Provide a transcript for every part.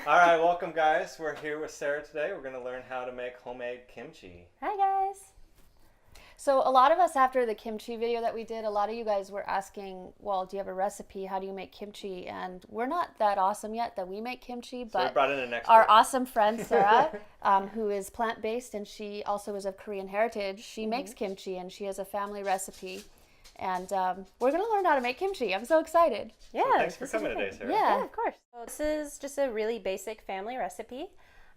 All right, welcome guys. We're here with Sarah today. We're going to learn how to make homemade kimchi. Hi guys. So a lot of us after the kimchi video that we did, a lot of you guys were asking, well, do you have a recipe? How do you make kimchi? And we're not that awesome yet that we make kimchi, So we but brought in an expert. our awesome friend Sarah, who is plant-based and she also is of Korean heritage, she makes kimchi and she has a family recipe. And we're going to learn how to make kimchi. I'm so excited. So thanks for coming today, Sarah. Yeah. Of course. So this is just a really basic family recipe.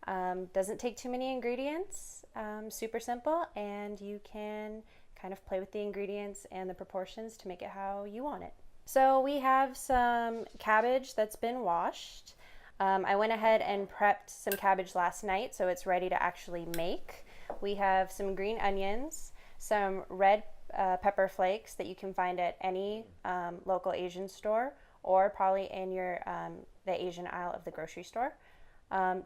Doesn't take too many ingredients. Super simple, and you can kind of play with the ingredients and the proportions to make it how you want it. So we have some cabbage that's been washed. I went ahead and prepped some cabbage last night, so it's ready to actually make. We have some green onions, some red pepper flakes that you can find at any local Asian store, or probably in your the Asian aisle of the grocery store.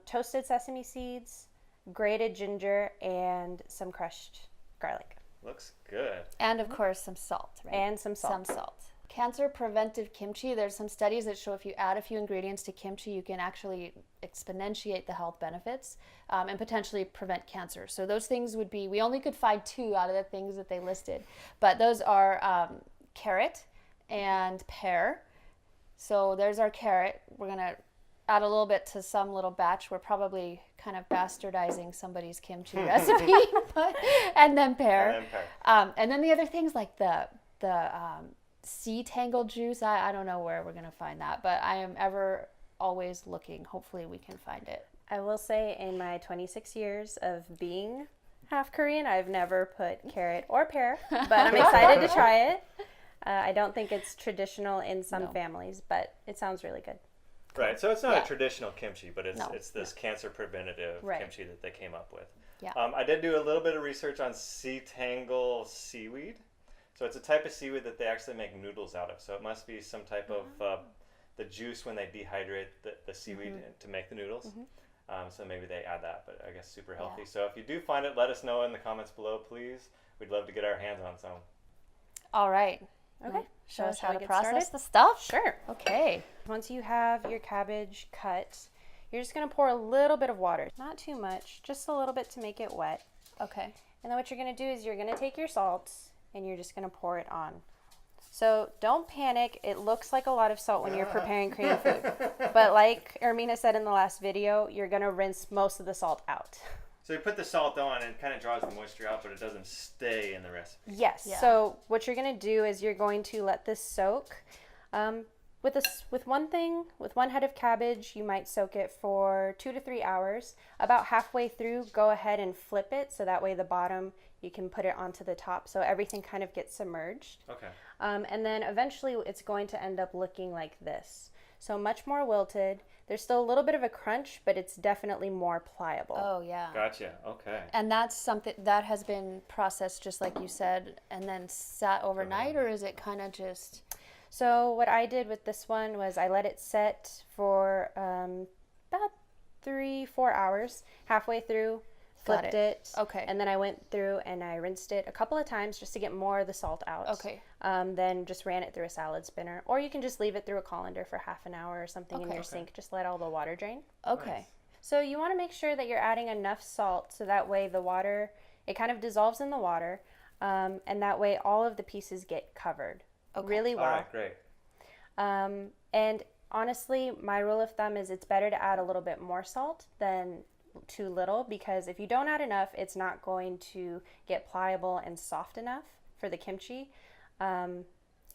Toasted sesame seeds, grated ginger, and some crushed garlic. Looks good. And of course, some salt, right? And some salt. Some salt. Cancer preventive kimchi, there's some studies that show if you add a few ingredients to kimchi, you can actually exponentiate the health benefits and potentially prevent cancer. So those things would be, we only could find 2 out of the things that they listed, but those are carrot and pear. So there's our carrot. We're going to add a little bit to some little batch. We're probably kind of bastardizing somebody's kimchi recipe. And then pear. And then the other things like the sea tangle juice. I don't know where we're going to find that, but I am always looking. Hopefully we can find it. I will say in my 26 years of being half Korean, I've never put carrot or pear, but I'm excited to try it. I don't think it's traditional in some families, but it sounds really good. Right, so it's not a traditional kimchi, but it's this cancer preventative Right. kimchi that they came up with. Yeah. I did do a little bit of research on sea tangle seaweed. So it's a type of seaweed that they actually make noodles out of. So it must be some type of the juice when they dehydrate the seaweed to make the noodles. So maybe they add that, but I guess super healthy. So if you do find it, let us know in the comments below, please. We'd love to get our hands on some. All right. Okay. Show us how we to get process started? the stuff? Sure. Okay. Once you have your cabbage cut, you're just going to pour a little bit of water. Not too much, just a little bit to make it wet. Okay. And then what you're going to do is you're going to take your salt and you're just going to pour it on. So don't panic. It looks like a lot of salt when you're preparing Korean food. But like Ermina said in the last video, you're going to rinse most of the salt out. So you put the salt on and it kind of draws the moisture out, but it doesn't stay in the recipe. Yes. Yeah. So what you're going to do is you're going to let this soak. With one head of cabbage, you might soak it for 2 to 3 hours. About halfway through, go ahead and flip it so that way the bottom, you can put it onto the top so everything kind of gets submerged. Okay. And then eventually it's going to end up looking like this. So much more wilted. There's still a little bit of a crunch, but it's definitely more pliable. Oh, yeah. Gotcha. Okay. And that's something that has been processed, just like you said, and then sat overnight, or is it kind of just... So what I did with this one was I let it set for about 3-4 hours. Halfway through, flipped it. Okay. And then I went through and I rinsed it a couple of times just to get more of the salt out. Okay. Then just ran it through a salad spinner. Or you can just leave it through a colander for half an hour or something in your sink. Just let all the water drain. Okay. Nice. So you want to make sure that you're adding enough salt so that way the water, it kind of dissolves in the water. And that way all of the pieces get covered really well. All right, great. And honestly, my rule of thumb is it's better to add a little bit more salt than too little, because if you don't add enough, it's not going to get pliable and soft enough for the kimchi. And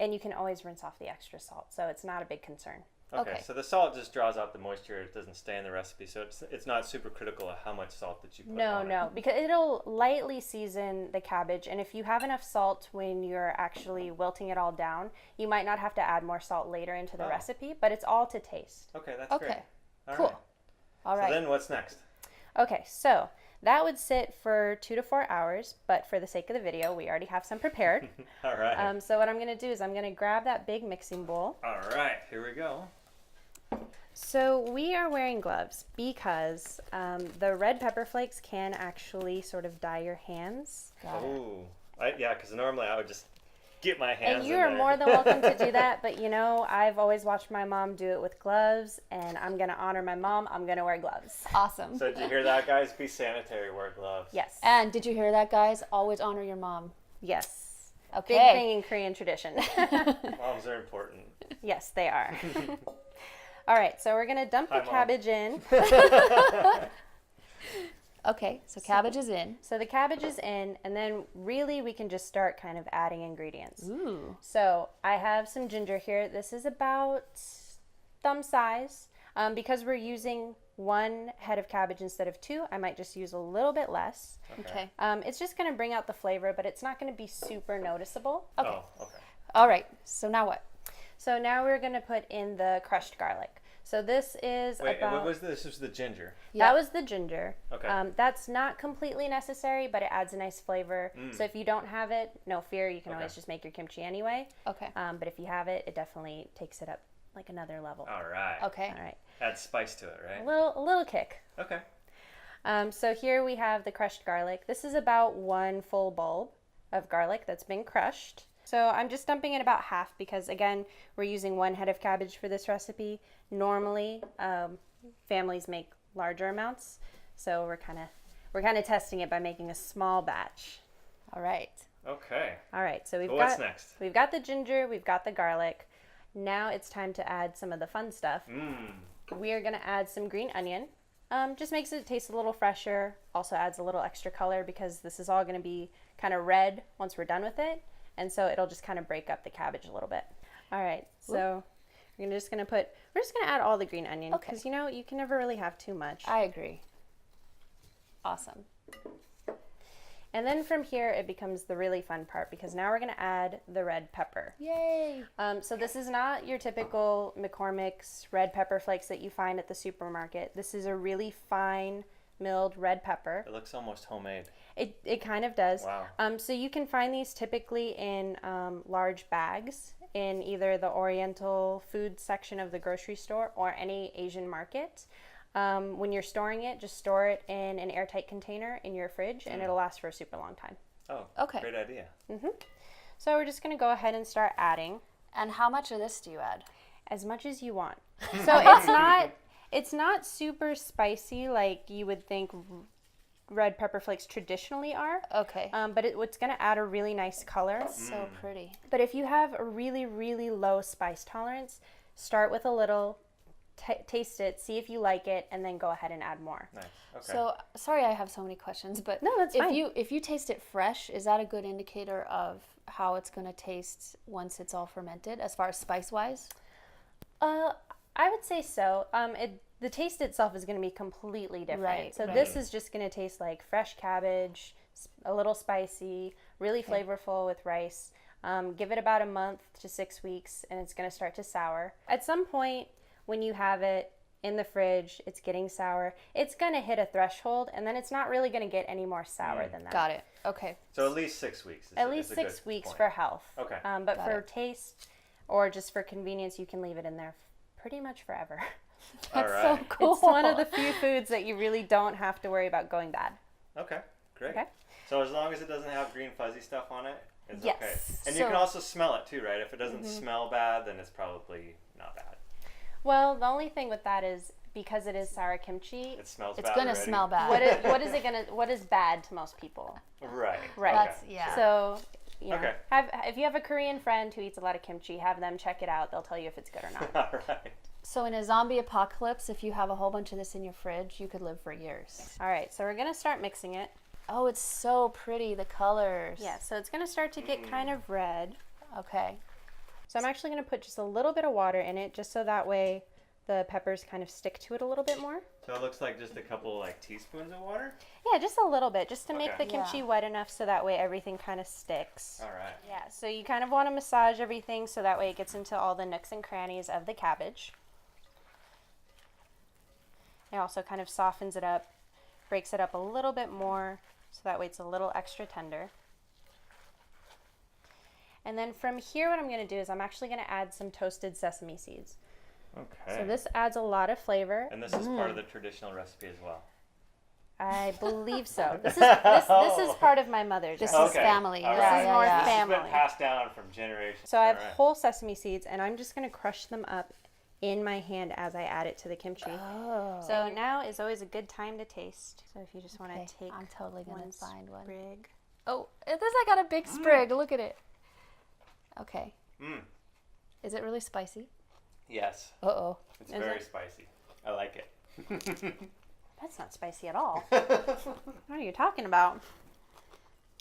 you can always rinse off the extra salt, so it's not a big concern. Okay, so the salt just draws out the moisture. It doesn't stay in the recipe, so it's not super critical of how much salt that you put on it. No, because it'll lightly season the cabbage, and if you have enough salt when you're actually wilting it all down, you might not have to add more salt later into the recipe, but it's all to taste. Okay, that's great. All Cool. right. All right. So then what's next? Okay, so that would sit for 2 to 4 hours, but for the sake of the video, we already have some prepared. All right. So what I'm going to do is I'm going to grab that big mixing bowl. All right, here we go. So we are wearing gloves because the red pepper flakes can actually sort of dye your hands. Oh, yeah, because normally I would just get my hands And you in are there. more than welcome to do that, but I've always watched my mom do it with gloves, and I'm going to honor my mom. I'm going to wear gloves. Awesome. So did you hear that, guys? Be sanitary, wear gloves. Yes. And did you hear that, guys? Always honor your mom. Yes. Okay. Big thing in Korean tradition. Moms are important. Yes, they are. All right, so we're going to dump Hi, the Mom. cabbage in. Okay, so cabbage is in. So the cabbage is in, and then really we can just start kind of adding ingredients. Ooh. So I have some ginger here. This is about thumb size. Because we're using 1 head of cabbage instead of 2, I might just use a little bit less. Okay. It's just going to bring out the flavor, but it's not going to be super noticeable. Okay. Oh, okay. All right. So now what? So now we're going to put in the crushed garlic. So this is Wait, about... what was this? This was the ginger. Yeah. That was the ginger. Okay. That's not completely necessary, but it adds a nice flavor. So if you don't have it, no fear. You can Okay. always just make your kimchi anyway. Okay. But if you have it, it definitely takes it up like another level. All right. Okay. All right. Add spice to it, right? A little kick. Okay. So here we have the crushed garlic. This is about 1 full bulb of garlic that's been crushed. So I'm just dumping in about half because, again, we're using 1 head of cabbage for this recipe. Normally, families make larger amounts, so we're kind of testing it by making a small batch. All right. Okay. All right, so What's next? we've got the ginger, we've got the garlic. Now it's time to add some of the fun stuff. We are going to add some green onion. Just makes it taste a little fresher. Also adds a little extra color because this is all going to be kind of red once we're done with it. And so it'll just kind of break up the cabbage a little bit. All right, so we're just going to add all the green onion Okay. because, you can never really have too much. I agree. Awesome. And then from here, it becomes the really fun part because now we're going to add the red pepper. Yay. So this is not your typical McCormick's red pepper flakes that you find at the supermarket. This is a really fine milled red pepper. It looks almost homemade. It kind of does. Wow. So you can find these typically in large bags in either the Oriental food section of the grocery store or any Asian market. When you're storing it, just store it in an airtight container in your fridge and it'll last for a super long time. Oh, Okay. great idea. So we're just going to go ahead and start adding And how much of this do you add? as much as you want. So it's not super spicy like you would think red pepper flakes traditionally are. Okay. But it's going to add a really nice color. So pretty. But if you have a really, really low spice tolerance, start with a little, taste it, see if you like it, and then go ahead and add more. Nice. Okay. So sorry, I have so many questions, but No, that's fine. if you taste it fresh, is that a good indicator of how it's going to taste once it's all fermented, as far as spice wise? I would say so. The taste itself is going to be completely different. Right, So right. this is just going to taste like fresh cabbage, a little spicy, really flavorful with rice. Give it about a month to 6 weeks, and it's going to start to sour. At some point, when you have it in the fridge, it's getting sour. It's going to hit a threshold, and then it's not really going to get any more sour than that. Got it. Okay. So at least 6 weeks. At least 6 weeks for health. Okay. But Got for it. taste or just for convenience, you can leave it in there pretty much forever. That's All so right. cool. It's one of the few foods that you really don't have to worry about going bad. Okay. Great. Okay. So as long as it doesn't have green fuzzy stuff on it, it's Yes. okay. And you So- can also smell it too, right? If it doesn't smell bad, then it's probably not bad. Well, the only thing with that is because it is sour kimchi, It smells It's bad going to already. smell bad. what is bad to most people? Right. Right. That's, Okay. yeah. So, Okay. if you have a Korean friend who eats a lot of kimchi, have them check it out. They'll tell you if it's good or not. All right. So in a zombie apocalypse, if you have a whole bunch of this in your fridge, you could live for years. All right, so we're going to start mixing it. Oh, it's so pretty, the colors. Yeah, so it's going to start to get kind of red. Okay. So I'm actually going to put just a little bit of water in it just so that way the peppers kind of stick to it a little bit more. So it looks like just a couple like teaspoons of water. Yeah, just a little bit, just to make Okay. the kimchi Yeah. wet enough so that way everything kind of sticks. All right. Yeah, so you kind of want to massage everything so that way it gets into all the nooks and crannies of the cabbage. It also kind of softens it up, breaks it up a little bit more so that way it's a little extra tender. And then from here what I'm going to do is I'm actually going to add some toasted sesame seeds. Okay. So this adds a lot of flavor. And this is part of the traditional recipe as well. I believe so. This is part of my mother's. This recipe. is family. All Yeah, right. This is more yeah, This has family. been passed down from generation. So I have All right. whole sesame seeds, and I'm just going to crush them up in my hand as I add it to the kimchi. Oh. So now is always a good time to taste. So if you just want Okay, to take I'm totally gonna one find one. sprig. Oh, I got a big sprig. Look at it. Okay. Mm. Is it really spicy? Yes, Uh-oh. it's Is very it? spicy. I like it. That's not spicy at all. What are you talking about?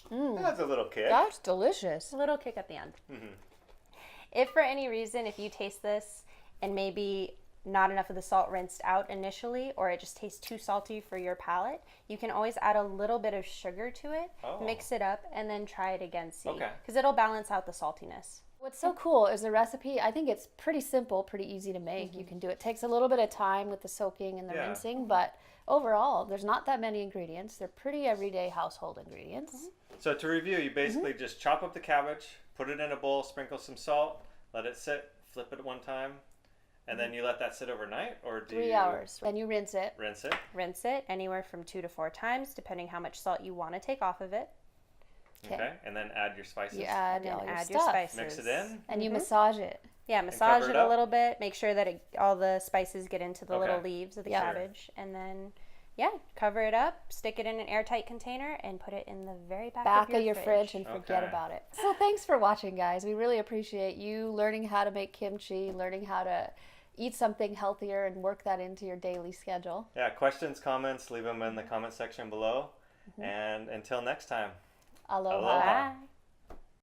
That's a little kick. That's delicious. A little kick at the end. Mm-hmm. If for any reason, if you taste this and maybe not enough of the salt rinsed out initially, or it just tastes too salty for your palate, you can always add a little bit of sugar to it, Oh. mix it up, and then try it again, see. Okay. Because it'll balance out the saltiness. What's so cool is the recipe. I think it's pretty simple, pretty easy to make. You can do it. Takes a little bit of time with the soaking and the Yeah. rinsing, but overall, there's not that many ingredients. They're pretty everyday household ingredients. So to review, you basically just chop up the cabbage, put it in a bowl, sprinkle some salt, let it sit, flip it one time, and then you let that sit overnight, or do 3 you hours. Then you rinse it. rinse it? Rinse it anywhere from 2 to 4 times, depending how much salt you want to take off of it. Okay. And then add your spices. You add And then all your add stuff. your spices. Mix it in. And you massage it. Yeah, massage cover it it a up? little bit. Make sure that all the spices get into the little Okay. leaves of the Yeah. cabbage. And then, cover it up, stick it in an airtight container, and put it in the very back Of your fridge and forget Okay. about it. So thanks for watching, guys. We really appreciate you learning how to make kimchi, learning how to eat something healthier and work that into your daily schedule. Yeah, questions, comments, leave them in the comment section below. And until next time. Aloha. Aloha. Bye.